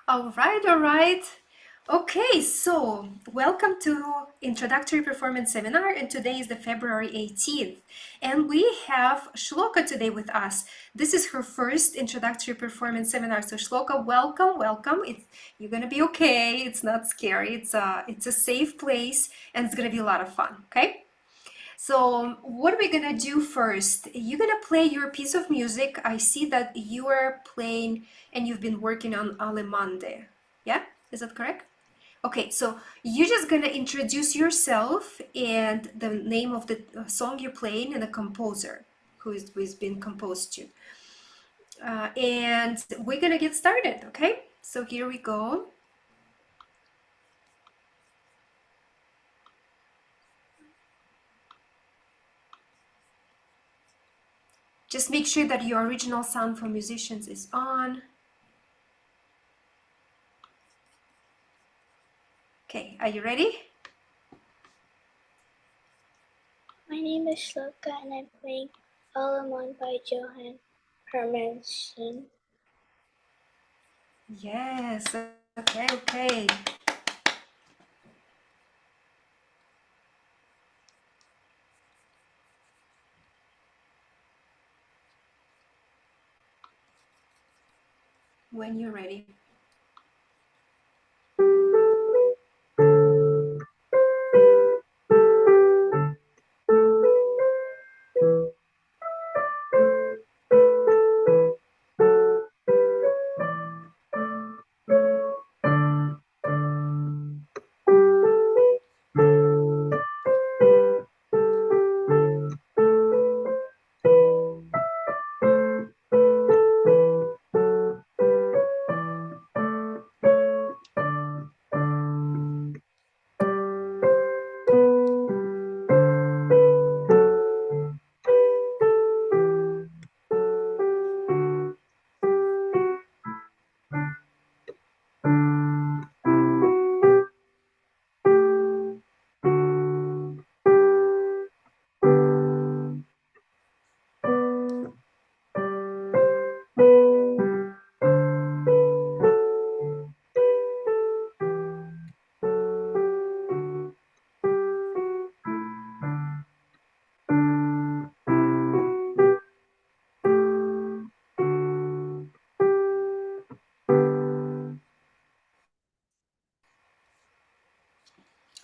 All right, all right. Okay, so welcome to Introductory Performance Seminar, and today is the February 18th. And we have Shloka today with us. This is her first Introductory Performance Seminar. So Shloka, welcome, welcome. You're gonna be okay. It's not scary. It's a safe place, and it's gonna be a lot of fun. Okay. So what are we gonna do first? You're gonna play your piece of music. I see that you are playing and you've been working on Alemande. Yeah, is that correct? Okay, so you're just gonna introduce yourself and the name of the song you're playing and the composer who's been composed to. And we're gonna get started, okay? So here we go. Just make sure that your original sound for musicians is on. Okay, are you ready? My name is Shloka and I'm playing Alamon by Johann Hermann Schein. Yes, okay, okay. When you're ready.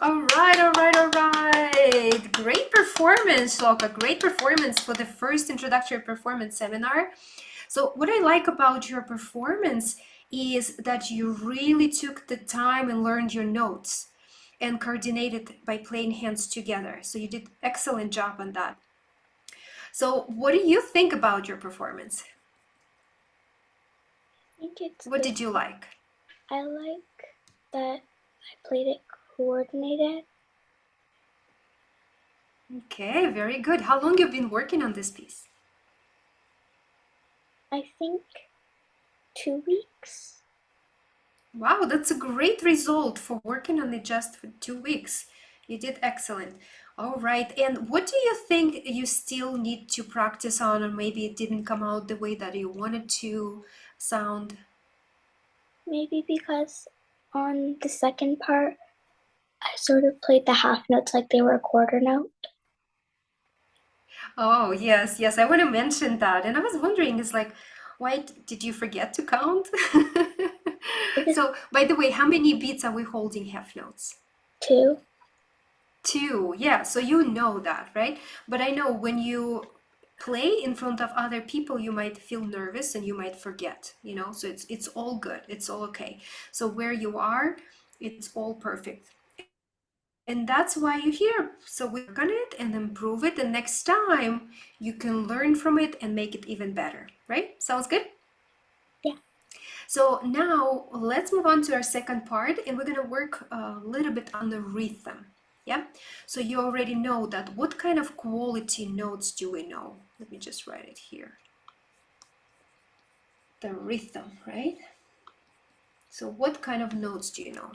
All right, all right, all right. Great performance, Loka. Great performance for the first introductory performance seminar. So what I like about your performance is that you really took the time and learned your notes and coordinated by playing hands together. So you did excellent job on that. So what do you think about your performance? I think it's What good. did you like? I like that I played it coordinated. Okay, very good. How long have you been working on this piece? I think 2 weeks. Wow, that's a great result for working on it just for 2 weeks. You did excellent. All right, and what do you think you still need to practice on, or maybe it didn't come out the way that you wanted to sound? Maybe because on the second part, I sort of played the half notes like they were a quarter note. Oh, yes, yes, I want to mention that. And I was wondering, it's like, why did you forget to count? So, by the way, how many beats are we holding half notes? 2. Two, yeah, so you know that, right? But I know when you play in front of other people, you might feel nervous and you might forget, so it's all good, it's all okay. So where you are, it's all perfect. And that's why you're here. So we work on it and improve it, and next time you can learn from it and make it even better, right? Sounds good? Yeah. So now let's move on to our second part, and we're going to work a little bit on the rhythm. Yeah, so you already know that. What kind of quality notes do we know? Let me just write it here. The rhythm, right? So what kind of notes do you know?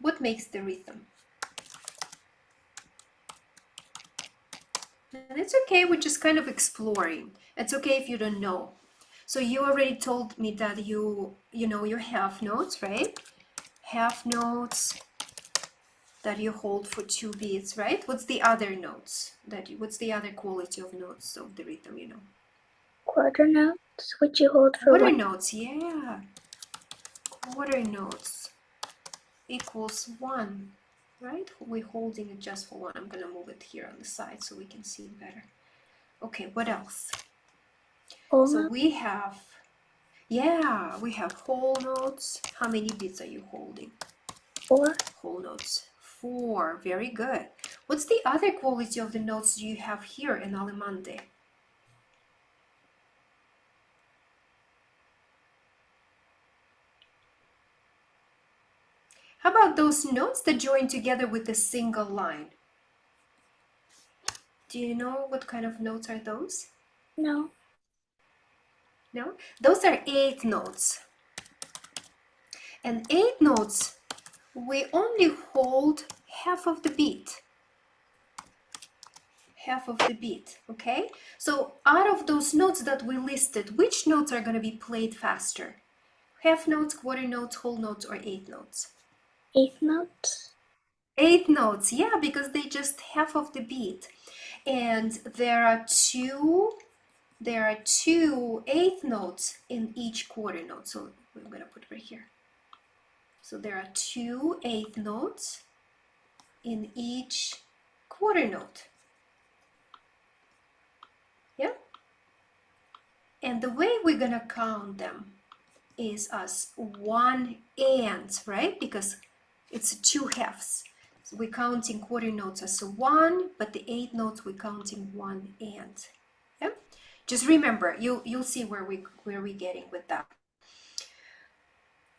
What makes the rhythm? And it's okay, we're just kind of exploring. It's okay if you don't know. So you already told me that you know your half notes, right? Half notes that you hold for 2 beats, right? What's the other notes what's the other quality of notes of the rhythm, you know? Quarter notes, which you hold for Quarter one. notes, yeah. Quarter notes equals 1, right? We're holding it just for 1. I'm gonna move it here on the side so we can see it better. Okay, what else? Whole So note, we have, yeah, we have whole notes. How many beats are you holding? 4. Whole notes. 4, very good. What's the other quality of the notes you have here in Alemande? How about those notes that join together with a single line? Do you know what kind of notes are those? No. No? Those are 8 notes. And 8 notes, we only hold half of the beat. Half of the beat, okay? So out of those notes that we listed, which notes are going to be played faster? Half notes, quarter notes, whole notes, or 8 notes? 8th notes. 8 notes, yeah, because they just half of the beat. And there are two 8th notes in each quarter note. So I'm going to put right here. So there are 2 8th notes in each quarter note. Yeah? And the way we're going to count them is as 1 and, right? Because it's 2 halves. So we're counting quarter notes as 1, but the 8 notes we're counting 1 and. Yeah? Just remember, you'll see where we're getting with that.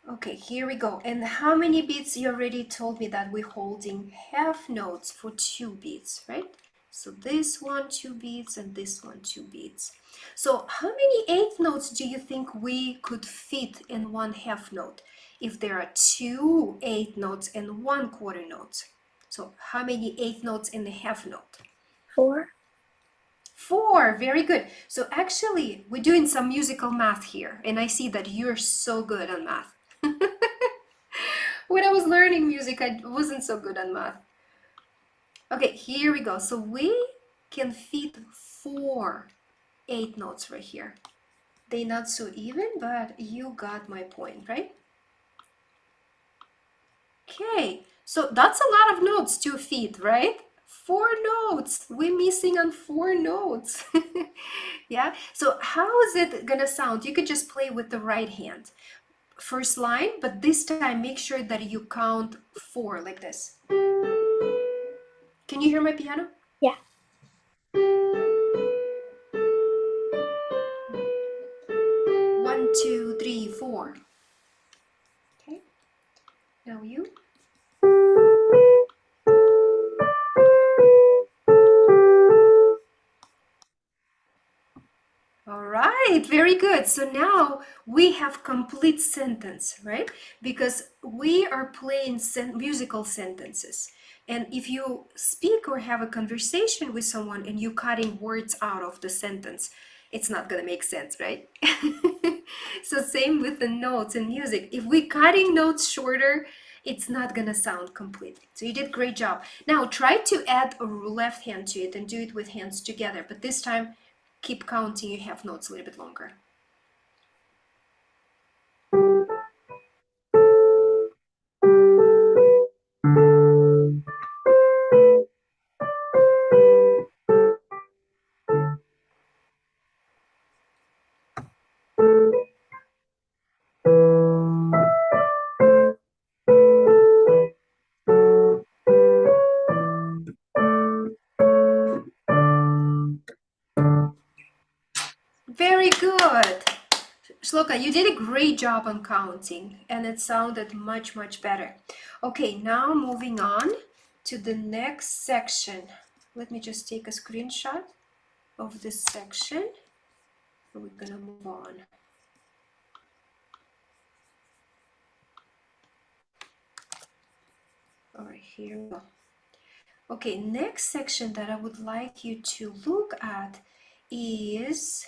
Okay, here we go. And how many beats? You already told me that we're holding half notes for 2 beats, right? So this one 2 beats and this one 2 beats. So how many 8th notes do you think we could fit in one half note if there are 2 8th notes and 1 quarter note? So how many 8th notes in the half note? 4. 4, very good. So actually, we're doing some musical math here, and I see that you're so good on math. When I was learning music, I wasn't so good on math. Okay, here we go. So we can fit 4 8 notes right here. They're not so even, but you got my point, right? Okay, so that's a lot of notes to fit, right? 4 notes. We're missing on 4 notes. Yeah, so how is it gonna sound? You could just play with the right hand. First line, but this time make sure that you count 4 like this. Can you hear my piano? Yeah. 1 2 3 4. Okay, now you. All right, very good. So now we have complete sentence, right? Because we are playing musical sentences. And if you speak or have a conversation with someone and you're cutting words out of the sentence, it's not going to make sense, right? So same with the notes in music. If we're cutting notes shorter, it's not going to sound complete. So you did great job. Now try to add a left hand to it and do it with hands together. But this time, keep counting your half notes a little bit longer. Very good. Shloka, you did a great job on counting and it sounded much, much better. Okay, now moving on to the next section. Let me just take a screenshot of this section. We're gonna move on. All right, here we go. Okay, next section that I would like you to look at is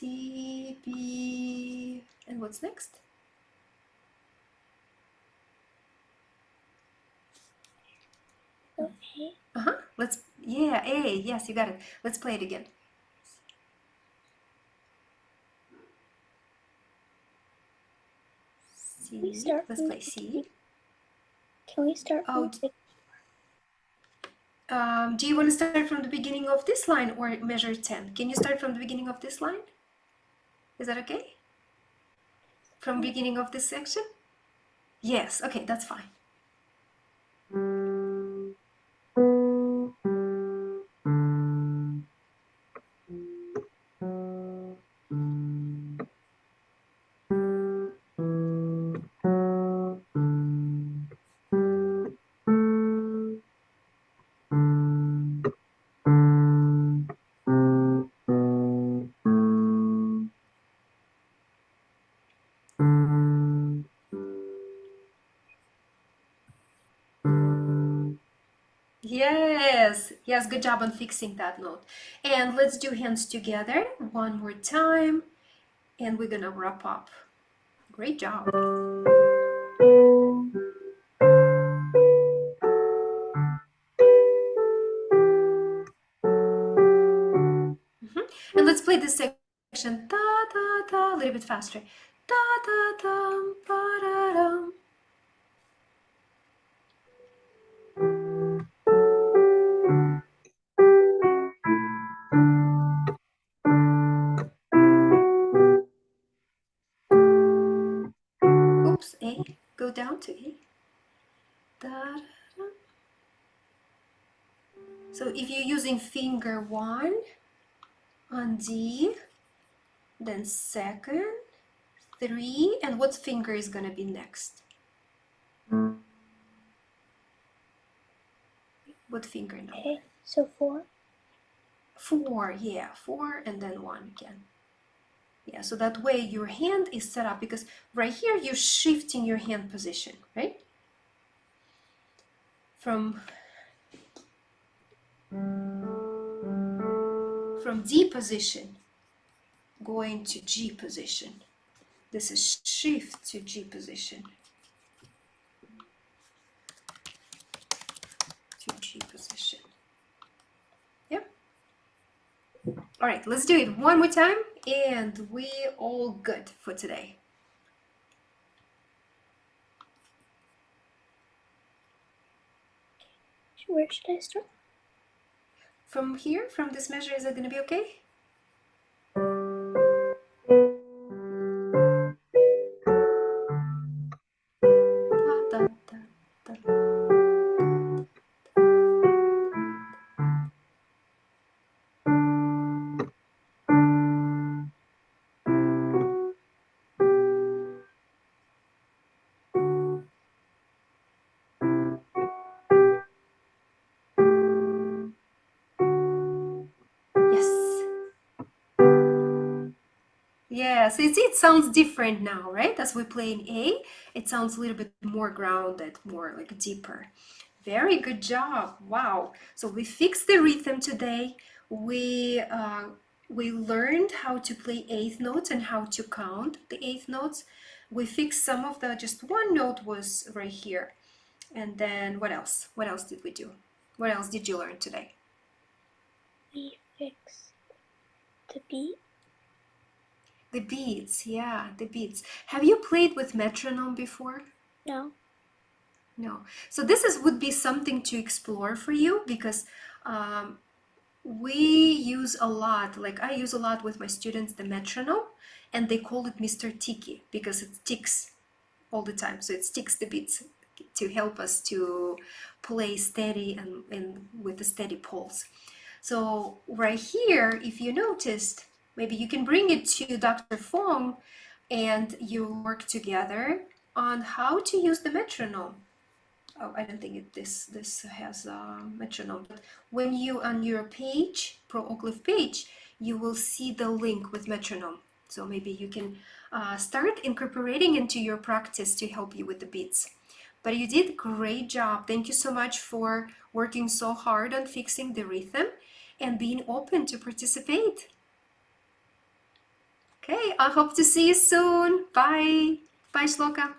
C, B, and what's next? So A. Yeah, A, yes, you got it. Let's play it again. We C, start let's from play the C. beginning. Can we start from Oh, the do you want to start from the beginning of this line or measure 10? Can you start from the beginning of this line? Is that okay? From beginning of this section? Yes, okay, that's fine. Yes, yes, good job on fixing that note. And let's do hands together one more time, and we're gonna wrap up. Great job. And let's play this section da da da a little bit faster. Da da dum ba da dum. Oops, A. Go down to A. Da, da, da. So if you're using finger 1 on D, then second, 3, and what finger is gonna be next? What finger number? Okay, so 4. 4, yeah, 4 and then 1 again. Yeah, so that way your hand is set up because right here you're shifting your hand position, right? From D position going to G position. This is shift to G position. To G position. Yep. All right, let's do it one more time and we all good for today. Where should I start? From here, from this measure, is that going to be okay? Da, da, da, da. Yes. Yeah, so you see it sounds different now, right? As we play in A, it sounds a little bit more grounded, more like deeper. Very good job. Wow. So we fixed the rhythm today. We learned how to play eighth notes and how to count the eighth notes. We fixed some of the, just one note was right here. And then what else? What else did we do? What else did you learn today? We fixed the beat. The beats, yeah, the beats. Have you played with metronome before? No. No. So this would be something to explore for you because we use a lot, like I use a lot with my students, the metronome, and they call it Mr. Tiki because it ticks all the time. So it sticks the beats to help us to play steady and with a steady pulse. So right here, if you noticed, maybe you can bring it to Dr. Fong and you work together on how to use the metronome. Oh, I don't think this has a metronome, but when you on your page, Pro Oakleaf page, you will see the link with metronome. So maybe you can start incorporating into your practice to help you with the beats. But you did a great job. Thank you so much for working so hard on fixing the rhythm and being open to participate. Okay, I hope to see you soon. Bye. Bye, Shloka.